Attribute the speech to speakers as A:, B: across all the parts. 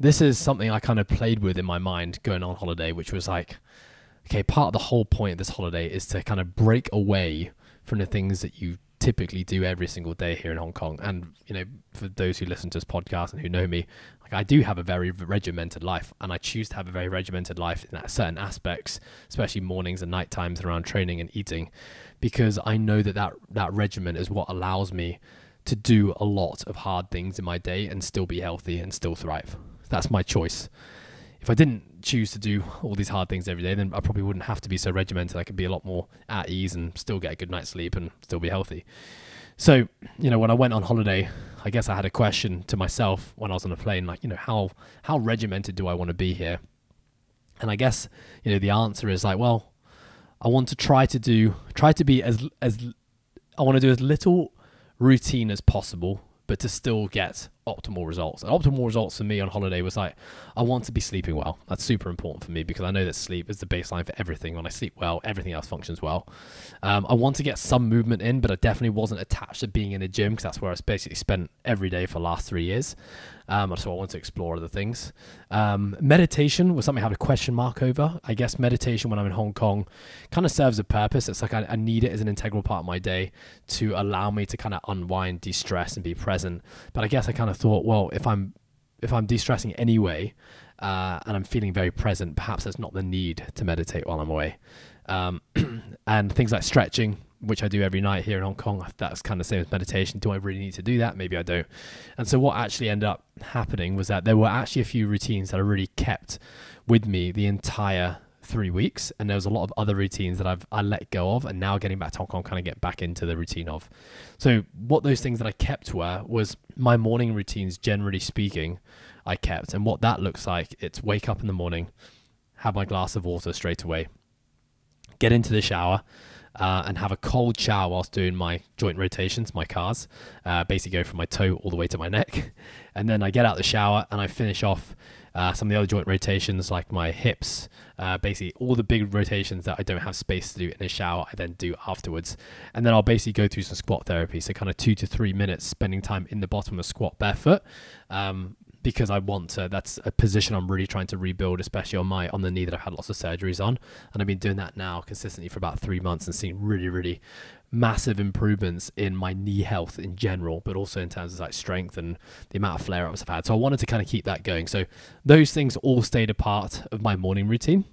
A: this is something I kind of played with in my mind going on holiday, which was like, okay, part of the whole point of this holiday is to kind of break away from the things that you typically do every single day here in Hong Kong. And, you know, for those who listen to this podcast and who know me, like I do have a very regimented life, and I choose to have a very regimented life in certain aspects, especially mornings and night times around training and eating, because I know that regimen is what allows me to do a lot of hard things in my day and still be healthy and still thrive. That's my choice. If I didn't choose to do all these hard things every day, then I probably wouldn't have to be so regimented. I could be a lot more at ease and still get a good night's sleep and still be healthy. So, you know, when I went on holiday, I guess I had a question to myself when I was on a plane, like, you know, how regimented do I want to be here? And I guess, you know, the answer is like, well, I want to try to do as little routine as possible, but to still get optimal results. And optimal results for me on holiday was like, I want to be sleeping well. That's super important for me because I know that sleep is the baseline for everything. When I sleep well, everything else functions well. I want to get some movement in, but I definitely wasn't attached to being in a gym because that's where I basically spent every day for the last 3 years. So I want to explore other things. Meditation was something I had a question mark over. I guess meditation when I'm in Hong Kong kind of serves a purpose. It's like I need it as an integral part of my day to allow me to kind of unwind, de-stress and be present. But I guess I kind of thought, well, if I'm de-stressing anyway, and I'm feeling very present, perhaps there's not the need to meditate while I'm away. And things like stretching, which I do every night here in Hong Kong, that's kind of the same as meditation. Do I really need to do that? Maybe I don't. And so what actually ended up happening was that there were actually a few routines that I really kept with me the entire 3 weeks. And there was a lot of other routines that I let go of, and now getting back to Hong Kong, kind of get back into the routine of. So what those things that I kept was my morning routines, generally speaking, I kept. And what that looks like, it's wake up in the morning, have my glass of water straight away, get into the shower, and have a cold shower whilst doing my joint rotations, my cars, basically go from my toe all the way to my neck. And then I get out the shower and I finish off some of the other joint rotations like my hips, basically all the big rotations that I don't have space to do in the shower, I then do afterwards. And then I'll basically go through some squat therapy. So kind of 2 to 3 minutes spending time in the bottom of a squat barefoot. Because I want to, that's a position I'm really trying to rebuild, especially on the knee that I've had lots of surgeries on. And I've been doing that now consistently for about 3 months and seeing really, really massive improvements in my knee health in general, but also in terms of like strength and the amount of flare-ups I've had. So I wanted to kind of keep that going. So those things all stayed a part of my morning routine.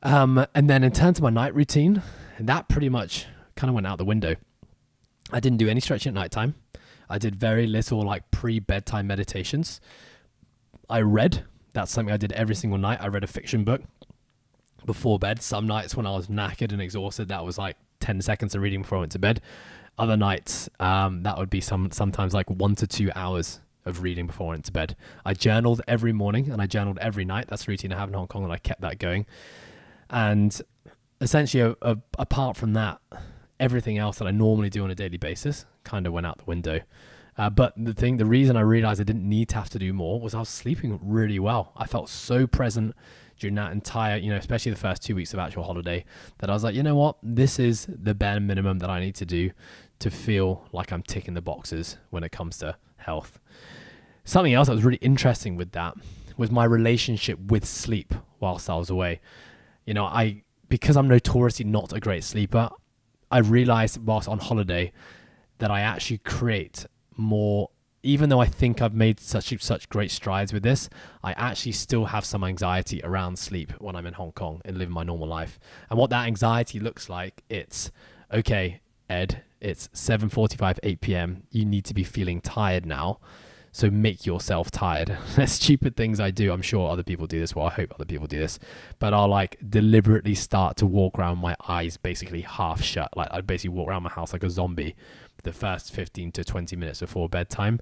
A: And then in terms of my night routine, that pretty much kind of went out the window. I didn't do any stretching at nighttime. I did very little like pre-bedtime meditations. I read. That's something I did every single night. I read a fiction book before bed. Some nights when I was knackered and exhausted, that was like 10 seconds of reading before I went to bed. Other nights, that would be sometimes like 1 to 2 hours of reading before I went to bed. I journaled every morning and I journaled every night. That's a routine I have in Hong Kong, and I kept that going. And essentially, apart from that, everything else that I normally do on a daily basis kind of went out the window. But the reason I realized I didn't need to have to do more was I was sleeping really well. I felt so present during that entire, especially the first 2 weeks of actual holiday, that I was like, you know what, this is the bare minimum that I need to do to feel like I'm ticking the boxes when it comes to health. Something else that was really interesting with that was my relationship with sleep whilst I was away. Because I'm notoriously not a great sleeper, I realized whilst on holiday that I actually create more, even though I think I've made such great strides with this, I actually still have some anxiety around sleep when I'm in Hong Kong and living my normal life. And what that anxiety looks like, it's, okay, Ed, it's 7:45, 8 p.m. You need to be feeling tired now. So make yourself tired. There's stupid things I do. I'm sure other people do this. Well, I hope other people do this. But I'll like deliberately start to walk around my eyes basically half shut. Like I'd basically walk around my house like a zombie the first 15 to 20 minutes before bedtime,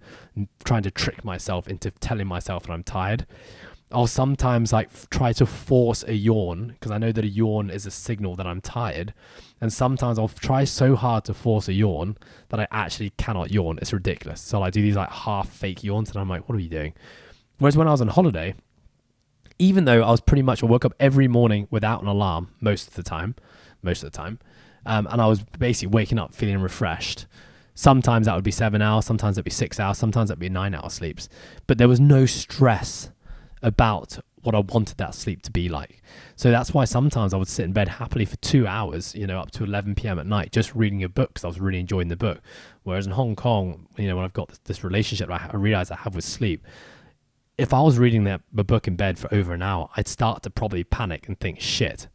A: trying to trick myself into telling myself that I'm tired. I'll sometimes like try to force a yawn because I know that a yawn is a signal that I'm tired. And sometimes I'll try so hard to force a yawn that I actually cannot yawn. It's ridiculous. So I do these like half fake yawns and I'm like, what are you doing? Whereas when I was on holiday, even though I woke up every morning without an alarm most of the time, and I was basically waking up feeling refreshed, Sometimes that would be 7 hours, sometimes it'd be 6 hours, sometimes it'd be 9 hour sleeps. But there was no stress about what I wanted that sleep to be like. So that's why sometimes I would sit in bed happily for 2 hours, you know, up to 11 p.m. at night, just reading a book because I was really enjoying the book. Whereas in Hong Kong, you know, when I've got this relationship I realize I have with sleep, if I was reading the book in bed for over an hour, I'd start to probably panic and think, shit,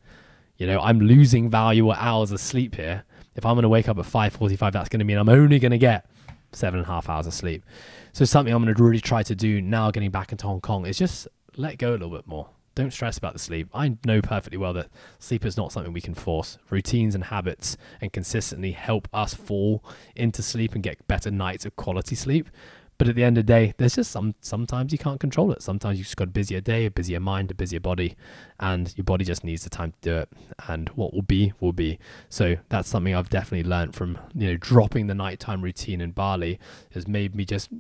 A: you know, I'm losing valuable hours of sleep here. If I'm going to wake up at 5:45, that's going to mean I'm only going to get 7.5 hours of sleep. So something I'm going to really try to do now getting back into Hong Kong is just let go a little bit more. Don't stress about the sleep. I know perfectly well that sleep is not something we can force. Routines and habits and consistently help us fall into sleep and get better nights of quality sleep. But at the end of the day, there's just sometimes you can't control it. Sometimes you've just got a busier day, a busier mind, a busier body, and your body just needs the time to do it. And what will be, will be. So that's something I've definitely learned from, you know, dropping the nighttime routine in Bali has made me just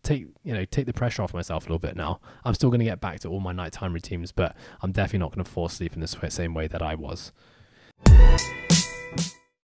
A: take the pressure off myself a little bit now. I'm still going to get back to all my nighttime routines, but I'm definitely not going to force sleep in the same way that I was.